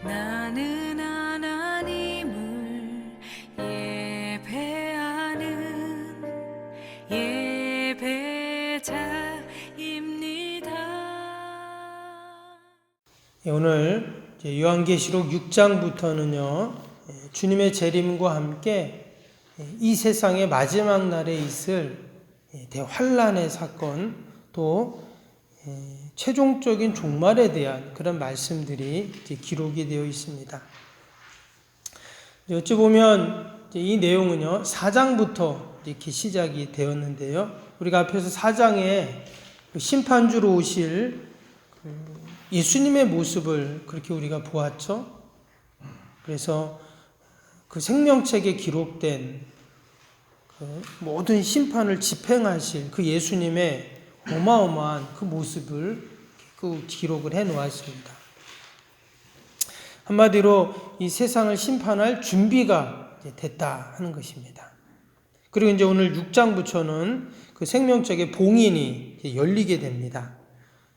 나는 하나님을 예배하는 예배자입니다. 오늘 요한계시록 6장부터는요, 주님의 재림과 함께 이 세상의 마지막 날에 있을 대환란의 사건, 또 최종적인 종말에 대한 그런 말씀들이 기록이 되어 있습니다. 어찌 보면 이 내용은요, 4장부터 이렇게 시작이 되었는데요. 우리가 앞에서 4장에 심판주로 오실 예수님의 모습을 그렇게 우리가 보았죠. 그래서 그 생명책에 기록된 그 모든 심판을 집행하실 그 예수님의 어마어마한 그 모습을 그 기록을 해 놓았습니다. 한마디로 이 세상을 심판할 준비가 됐다 하는 것입니다. 그리고 이제 오늘 6장부터는 그 생명책의 봉인이 열리게 됩니다.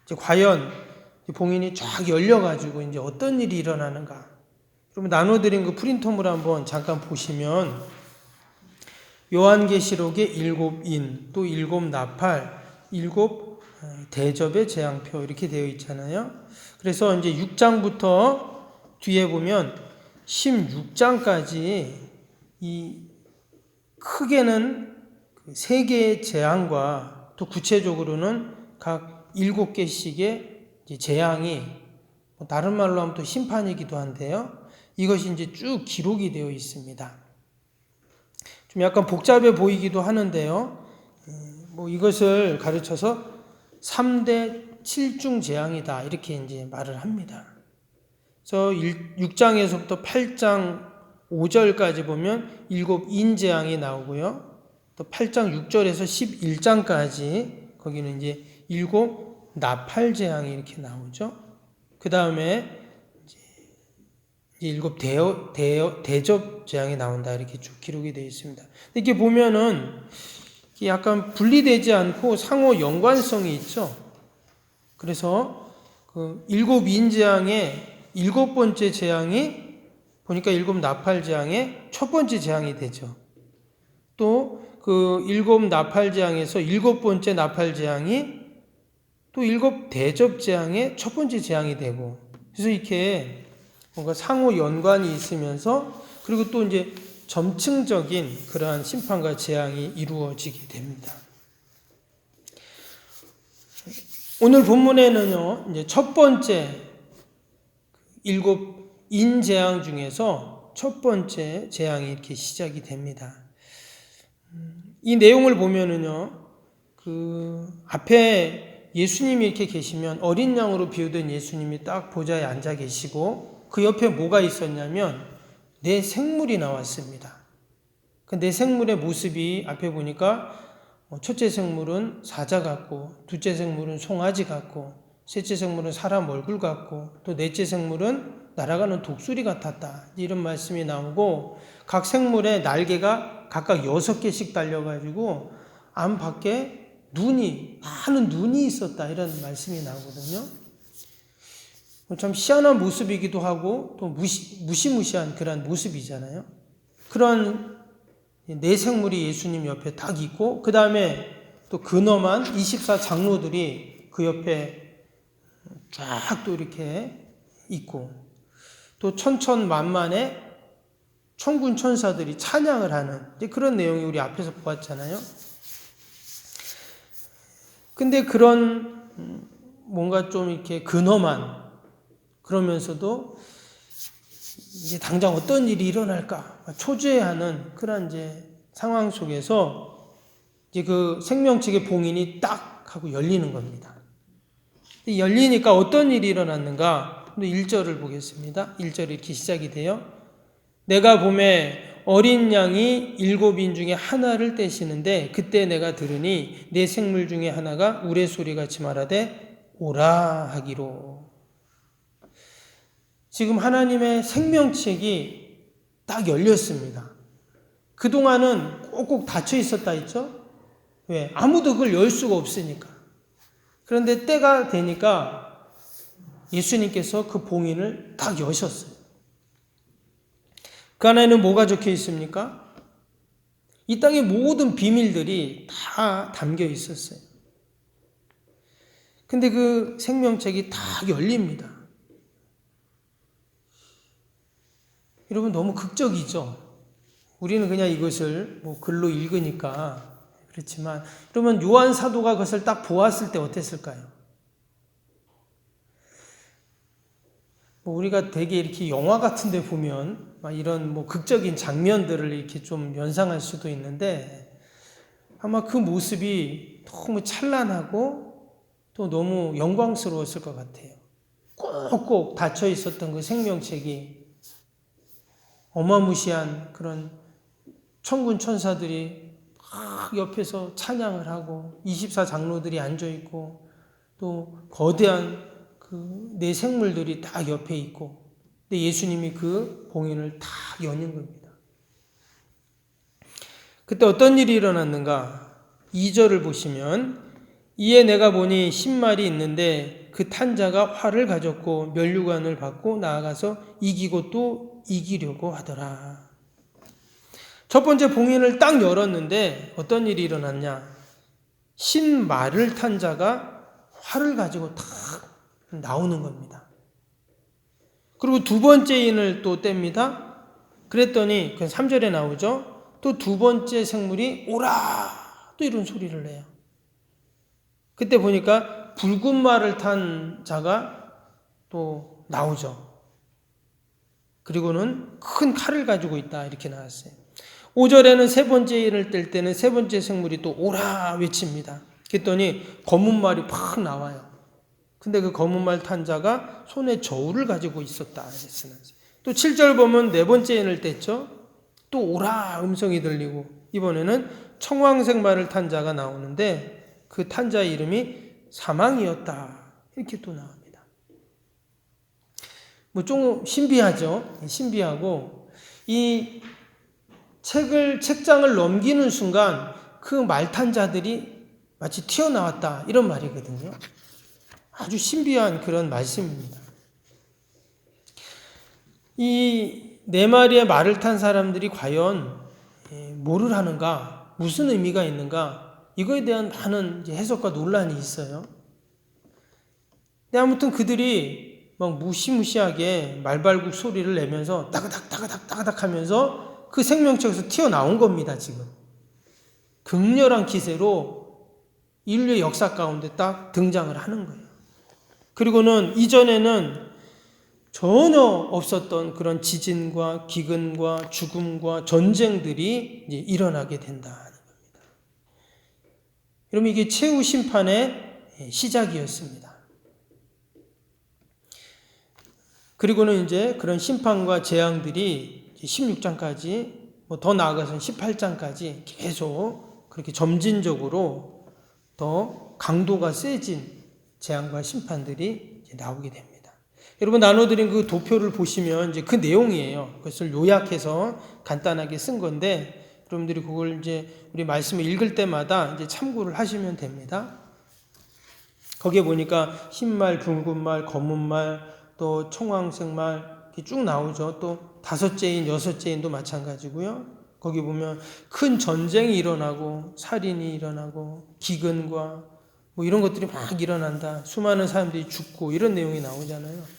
이제 과연 봉인이 쫙 열려가지고 이제 어떤 일이 일어나는가? 그러면 나눠드린 그 프린터물 한번 잠깐 보시면 요한계시록의 7인, 또 7나팔, 7 대접의 재앙표 이렇게 되어 있잖아요. 그래서 이제 6장부터 뒤에 보면 16장까지 이 크게는 3개의 재앙과 또 구체적으로는 각 7개씩의 재앙이 다른 말로 하면 또 심판이기도 한데요. 이것이 이제 쭉 기록이 되어 있습니다. 좀 약간 복잡해 보이기도 하는데요. 이것을 가르쳐서 3대 7중 재앙이다 이렇게 이제 말을 합니다. 그래서 6장에서부터 8장 5절까지 보면 7인 재앙이 나오고요. 또 8장 6절에서 11장까지 거기는 이제 7 나팔 재앙이 이렇게 나오죠. 그 다음에 이제 7 대접 재앙이 나온다 이렇게 쭉 기록이 되어 있습니다. 이렇게 보면은 약간 분리되지 않고 상호 연관성이 있죠. 그래서 그 7인 재앙의 7번째 재앙이 보니까 7 나팔 재앙의 첫 번째 재앙이 되죠. 또 그 7 나팔 재앙에서 7번째 나팔 재앙이 또 7 대접 재앙의 첫 번째 재앙이 되고, 그래서 이렇게 뭔가 상호 연관이 있으면서 그리고 또 이제 점층적인 그러한 심판과 재앙이 이루어지게 됩니다. 오늘 본문에는요, 이제 첫 번째 7인 재앙 중에서 첫 번째 재앙이 이렇게 시작이 됩니다. 이 내용을 보면은요, 그 앞에 예수님이 이렇게 계시면 어린 양으로 비유된 예수님이 딱 보좌에 앉아 계시고 그 옆에 뭐가 있었냐면 네 생물이 나왔습니다. 그 네 생물의 모습이 앞에 보니까 첫째 생물은 사자 같고, 둘째 생물은 송아지 같고, 셋째 생물은 사람 얼굴 같고, 또 넷째 생물은 날아가는 독수리 같았다. 이런 말씀이 나오고 각 생물의 날개가 각각 6개씩 달려가지고 암 밖에 많은 눈이 있었다. 이런 말씀이 나오거든요. 참 희한한 모습이기도 하고 또 무시무시한 그런 모습이잖아요. 그런 네 생물이 예수님 옆에 딱 있고 그 다음에 또 근엄한 24장로들이 그 옆에 쫙 또 이렇게 있고 또 천천만만의 천군 천사들이 찬양을 하는 그런 내용이 우리 앞에서 보았잖아요. 근데 그런 뭔가 좀 이렇게 근엄한 그러면서도 이제 당장 어떤 일이 일어날까 초조해하는 그런 이제 상황 속에서 이제 그 생명책의 봉인이 딱 하고 열리는 겁니다. 열리니까 어떤 일이 일어났는가? 1절을 보겠습니다. 1절이 이렇게 시작이 돼요. 내가 보매 어린 양이 7인 중에 하나를 떼시는데 그때 내가 들으니 네 생물 중에 하나가 우레소리같이 말하되 오라 하기로. 지금 하나님의 생명책이 딱 열렸습니다. 그동안은 꼭꼭 닫혀 있었다 했죠? 왜? 아무도 그걸 열 수가 없으니까. 그런데 때가 되니까 예수님께서 그 봉인을 딱 여셨어요. 그 안에는 뭐가 적혀 있습니까? 이 땅의 모든 비밀들이 다 담겨 있었어요. 근데 그 생명책이 다 열립니다. 여러분 너무 극적이죠? 우리는 그냥 이것을 글로 읽으니까 그렇지만, 그러면 요한 사도가 그것을 딱 보았을 때 어땠을까요? 우리가 되게 이렇게 영화 같은 데 보면 막 이런 극적인 장면들을 이렇게 좀 연상할 수도 있는데, 아마 그 모습이 너무 찬란하고 또 너무 영광스러웠을 것 같아요. 꼭꼭 닫혀 있었던 그 생명책이 어마무시한 그런 천군 천사들이 막 옆에서 찬양을 하고 24장로들이 앉아있고 또 거대한 그 네 생물들이 다 옆에 있고, 근데 예수님이 그 봉인을 다 여는 겁니다. 그때 어떤 일이 일어났는가? 2절을 보시면, 이에 내가 보니 신말이 있는데 그 탄자가 활을 가졌고 면류관을 받고 나아가서 이기고 또 이기려고 하더라. 첫 번째 봉인을 딱 열었는데 어떤 일이 일어났냐? 신말을 탄 자가 활을 가지고 탁 나오는 겁니다. 그리고 두 번째 인을 또 뗍니다. 그랬더니 3절에 나오죠. 또 두 번째 생물이 오라! 또 이런 소리를 내요. 그때 보니까 붉은 말을 탄 자가 또 나오죠. 그리고는 큰 칼을 가지고 있다 이렇게 나왔어요. 5절에는 세 번째 인을 뗄 때는 세 번째 생물이 또 오라 외칩니다. 그랬더니 검은 말이 팍 나와요. 근데 그 검은 말 탄 자가 손에 저울을 가지고 있었다. 또 7절 보면 네 번째 인을 뗐죠. 또 오라 음성이 들리고, 이번에는 청황색 말을 탄 자가 나오는데 그 탄 자의 이름이 사망이었다. 이렇게 또 나옵니다. 좀 신비하죠. 신비하고, 이 책장을 넘기는 순간 그 말 탄 자들이 마치 튀어나왔다 이런 말이거든요. 아주 신비한 그런 말씀입니다. 이 네 마리의 말을 탄 사람들이 과연 뭐를 하는가, 무슨 의미가 있는가, 이거에 대한 많은 해석과 논란이 있어요. 근데 아무튼 그들이 막 무시무시하게 말발굽 소리를 내면서 따그닥 따그닥 따그닥 하면서 그 생명체에서 튀어나온 겁니다. 지금 극렬한 기세로 인류의 역사 가운데 딱 등장을 하는 거예요. 그리고는 이전에는 전혀 없었던 그런 지진과 기근과 죽음과 전쟁들이 이제 일어나게 된다는 겁니다. 여러분, 이게 최후 심판의 시작이었습니다. 그리고는 이제 그런 심판과 재앙들이 16장까지, 더 나아가서는 18장까지 계속 그렇게 점진적으로 더 강도가 세진 재앙과 심판들이 이제 나오게 됩니다. 여러분, 나눠드린 그 도표를 보시면 이제 그 내용이에요. 그것을 요약해서 간단하게 쓴 건데, 여러분들이 그걸 이제 우리 말씀을 읽을 때마다 이제 참고를 하시면 됩니다. 거기에 보니까 흰말, 붉은 말, 검은 말, 또 청황색 말 이렇게 쭉 나오죠. 또 다섯째 인, 여섯째 인도 마찬가지고요. 거기 보면 큰 전쟁이 일어나고 살인이 일어나고 기근과 이런 것들이 막 일어난다. 수많은 사람들이 죽고 이런 내용이 나오잖아요.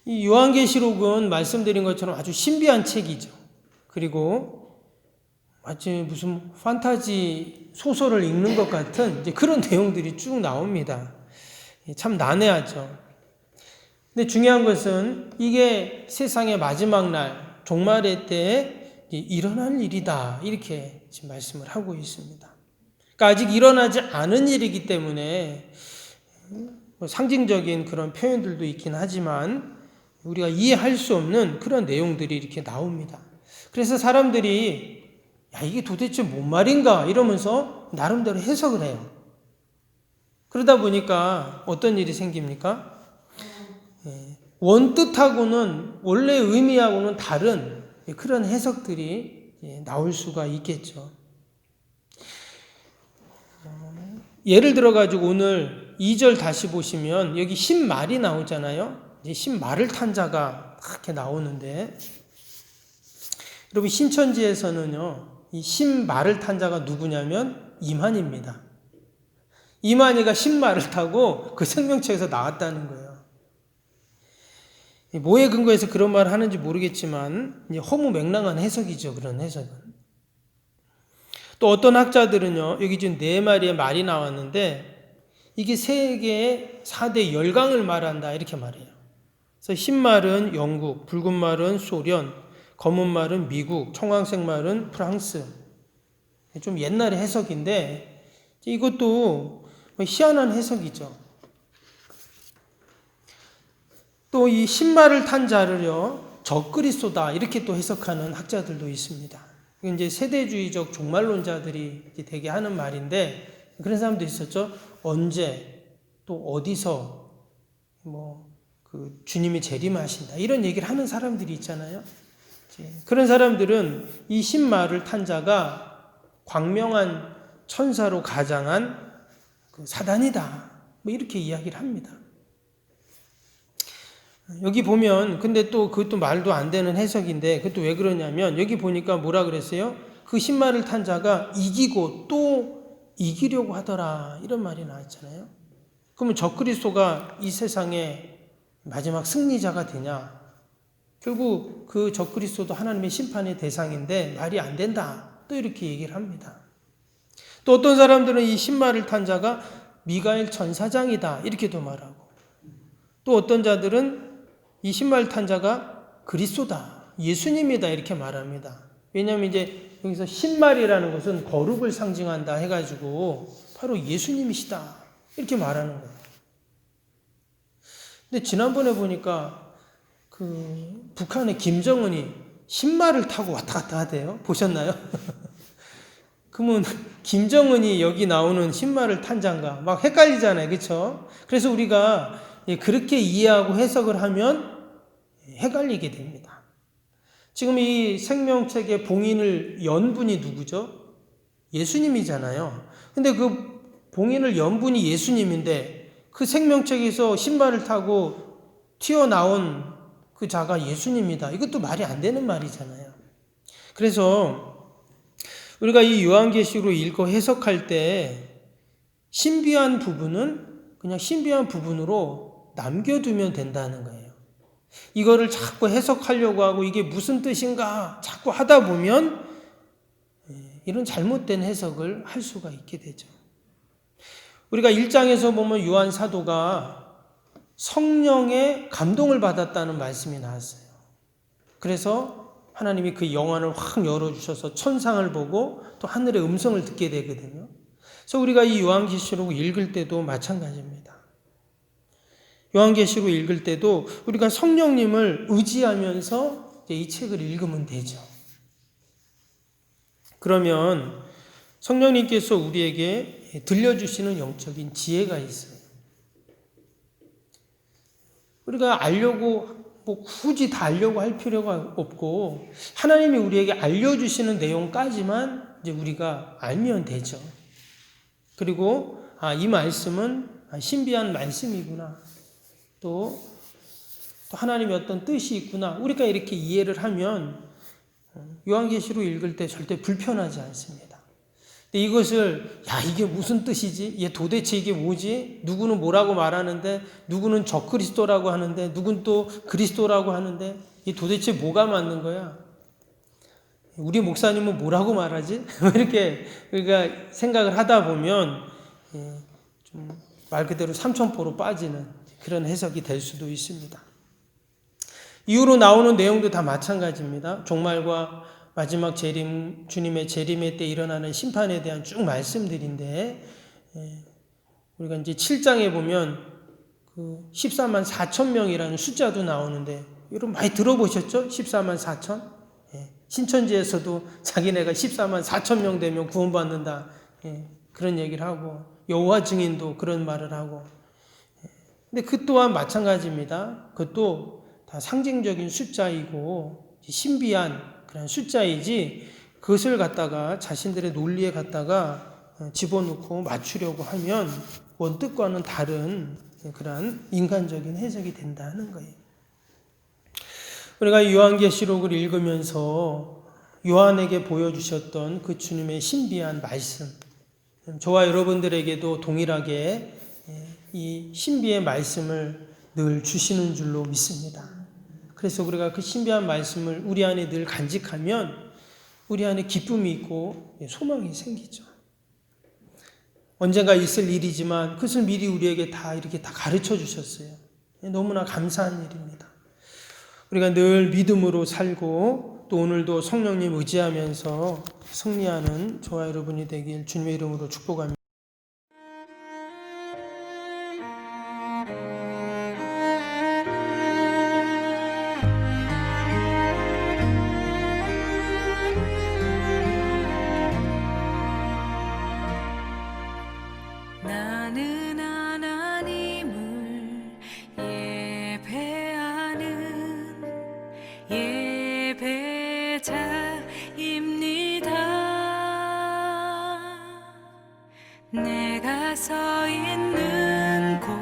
이 요한계시록은 말씀드린 것처럼 아주 신비한 책이죠. 그리고 마치 무슨 판타지 소설을 읽는 것 같은 이제 그런 내용들이 쭉 나옵니다. 참 난해하죠. 근데 중요한 것은 이게 세상의 마지막 날, 종말의 때에 일어날 일이다. 이렇게 지금 말씀을 하고 있습니다. 그러니까 아직 일어나지 않은 일이기 때문에 상징적인 그런 표현들도 있긴 하지만 우리가 이해할 수 없는 그런 내용들이 이렇게 나옵니다. 그래서 사람들이 이게 도대체 뭔 말인가 이러면서 나름대로 해석을 해요. 그러다 보니까 어떤 일이 생깁니까? 원뜻하고는 원래 의미하고는 다른 그런 해석들이 나올 수가 있겠죠. 예를 들어가지고 오늘 2절 다시 보시면 여기 흰말이 나오잖아요. 이제 신말을 탄 자가 이렇게 나오는데, 여러분 신천지에서는요, 이 신말을 탄 자가 누구냐면 이만희입니다. 이만희가 신말을 타고 그 생명책에서 나왔다는 거예요. 뭐에 근거해서 그런 말을 하는지 모르겠지만 이제 허무맹랑한 해석이죠. 그런 해석은. 또 어떤 학자들은요, 여기 지금 4마리의 말이 나왔는데 이게 세계의 4대 열강을 말한다 이렇게 말해요. 그래서 흰 말은 영국, 붉은 말은 소련, 검은 말은 미국, 청황색 말은 프랑스. 좀 옛날의 해석인데 이것도 희한한 해석이죠. 또 이 신말을 탄 자를요, 적그리스도다 이렇게 또 해석하는 학자들도 있습니다. 이제 세대주의적 종말론자들이 되게 하는 말인데, 그런 사람도 있었죠. 언제 또 어디서 그 주님이 재림하신다 이런 얘기를 하는 사람들이 있잖아요. 그런 사람들은 이 신말을 탄 자가 광명한 천사로 가장한 그 사단이다 이렇게 이야기를 합니다. 여기 보면 근데 또 그것도 말도 안 되는 해석인데, 그것도 왜 그러냐면 여기 보니까 뭐라 그랬어요? 그 신말을 탄 자가 이기고 또 이기려고 하더라 이런 말이 나왔잖아요. 그러면 적그리스도가 이 세상의 마지막 승리자가 되냐? 결국 그 적그리스도도 하나님의 심판의 대상인데 말이 안 된다 또 이렇게 얘기를 합니다. 또 어떤 사람들은 이 신말을 탄 자가 미가엘 천사장이다 이렇게도 말하고, 또 어떤 자들은 이 신말 탄 자가 그리스도다, 예수님이다 이렇게 말합니다. 왜냐하면 이제 여기서 신말이라는 것은 거룩을 상징한다 해가지고 바로 예수님이시다 이렇게 말하는 거예요. 근데 지난번에 보니까 그 북한의 김정은이 신말을 타고 왔다 갔다 하대요. 보셨나요? 그러면 김정은이 여기 나오는 신말을 탄 자인가 막 헷갈리잖아요. 그렇죠? 그래서 우리가 그렇게 이해하고 해석을 하면 헷갈리게 됩니다. 지금 이 생명책의 봉인을 연 분이 누구죠? 예수님이잖아요. 근데 그 봉인을 연 분이 예수님인데 그 생명책에서 신발을 타고 튀어나온 그 자가 예수님이다. 이것도 말이 안 되는 말이잖아요. 그래서 우리가 이 요한계시로 읽고 해석할 때 신비한 부분은 그냥 신비한 부분으로 남겨두면 된다는 거예요. 이거를 자꾸 해석하려고 하고 이게 무슨 뜻인가 자꾸 하다 보면 이런 잘못된 해석을 할 수가 있게 되죠. 우리가 1장에서 보면 요한 사도가 성령의 감동을 받았다는 말씀이 나왔어요. 그래서 하나님이 그 영안을 확 열어주셔서 천상을 보고 또 하늘의 음성을 듣게 되거든요. 그래서 우리가 이 요한계시록 읽을 때도 마찬가지입니다. 요한계시록 읽을 때도 우리가 성령님을 의지하면서 이 책을 읽으면 되죠. 그러면 성령님께서 우리에게 들려주시는 영적인 지혜가 있어요. 우리가 알려고 굳이 다 알려고 할 필요가 없고 하나님이 우리에게 알려주시는 내용까지만 이제 우리가 알면 되죠. 그리고 이 말씀은 신비한 말씀이구나. 또 하나님의 어떤 뜻이 있구나. 우리가 이렇게 이해를 하면 요한계시록 읽을 때 절대 불편하지 않습니다. 근데 이것을 이게 무슨 뜻이지? 얘 도대체 이게 뭐지? 누구는 뭐라고 말하는데 누구는 적그리스도라고 하는데 누구는 또 그리스도라고 하는데 이 도대체 뭐가 맞는 거야? 우리 목사님은 뭐라고 말하지? 이렇게 우리가 생각을 하다 보면 좀 말 그대로 삼천포로 빠지는 그런 해석이 될 수도 있습니다. 이후로 나오는 내용도 다 마찬가지입니다. 종말과 마지막 재림, 주님의 재림의 때 일어나는 심판에 대한 쭉 말씀들인데, 우리가 이제 7장에 보면 그 14만 4천 명이라는 숫자도 나오는데, 여러분 많이 들어보셨죠? 14만 4천? 신천지에서도 자기네가 14만 4천 명 되면 구원받는다. 그런 얘기를 하고, 여호와 증인도 그런 말을 하고. 근데 그 또한 마찬가지입니다. 그것도 다 상징적인 숫자이고 신비한 그런 숫자이지 그것을 갖다가 자신들의 논리에 갖다가 집어넣고 맞추려고 하면 원뜻과는 다른 그러한 인간적인 해석이 된다는 거예요. 우리가 요한계시록을 읽으면서 요한에게 보여주셨던 그 주님의 신비한 말씀, 저와 여러분들에게도 동일하게 이 신비의 말씀을 늘 주시는 줄로 믿습니다. 그래서 우리가 그 신비한 말씀을 우리 안에 늘 간직하면 우리 안에 기쁨이 있고 소망이 생기죠. 언젠가 있을 일이지만 그것을 미리 우리에게 이렇게 다 가르쳐 주셨어요. 너무나 감사한 일입니다. 우리가 늘 믿음으로 살고 또 오늘도 성령님 의지하면서 승리하는 저와 여러분이 되길 주님의 이름으로 축복합니다. 나는 하나님을 예배하는 예배자입니다. 내가 서 있는 곳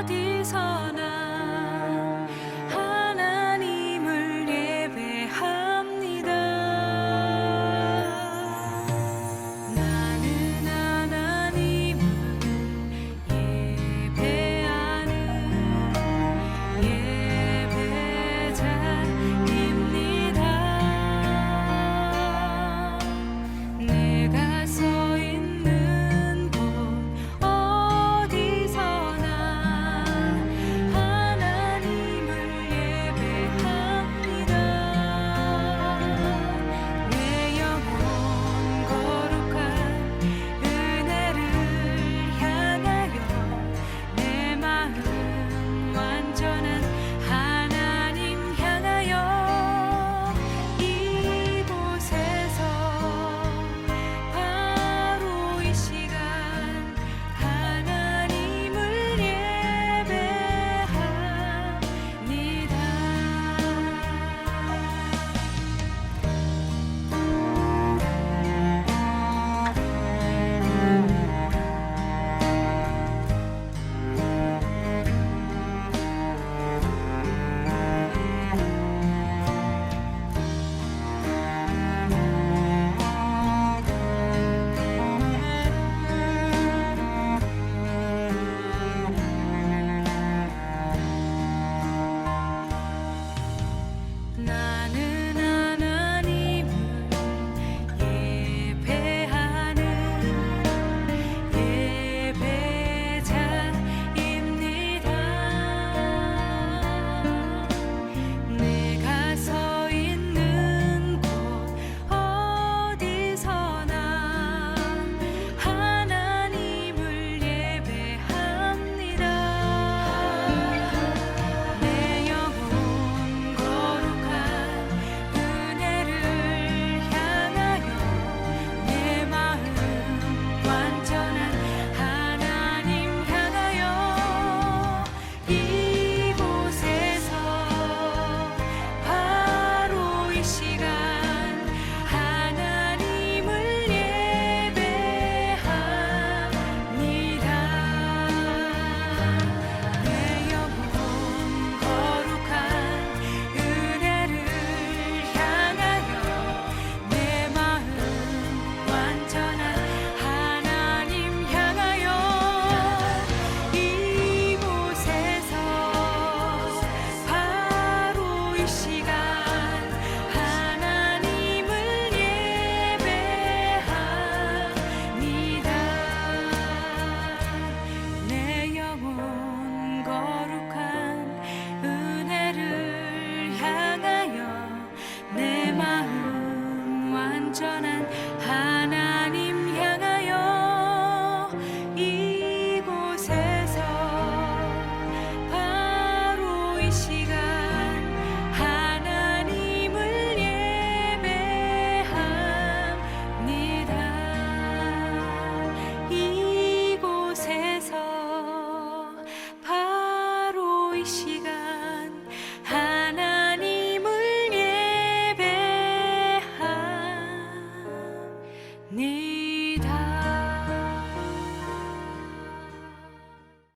어디서나 하나님을 예배합니다. 나는 하나님을 예배하는 예배자입니다. 내가 서 있는 곳 어디서나 하나님을 예배합니다. 내 영혼 거룩한 은혜를 향하여 내 마음 완전한 하나님 향하여 이곳에서 바로 이 시간 하나님을 나는 하나님을 예배하는 예배자입니다. 내가 서 있는 곳 어디서나 하나님을 예배합니다. 내 영혼 거룩한 은혜를 향하여 내 마음 완전한 하나님 향하여 이곳에서 바로 이 시간 하나님을 예배합니다. 내 영혼 거룩한 은혜를 향하여 내 마음 완전한 하나님 향하여 이곳에서 바로 이 시간 하나님을 예배합니다. 내 영혼 거룩한 은혜를 향하여 내 마음 완전한 하나님 향하여 이곳에서 바로 이 시간 하나님을 예배합니다. 이곳에서 바로 이 시간 하나님을 예배합니다.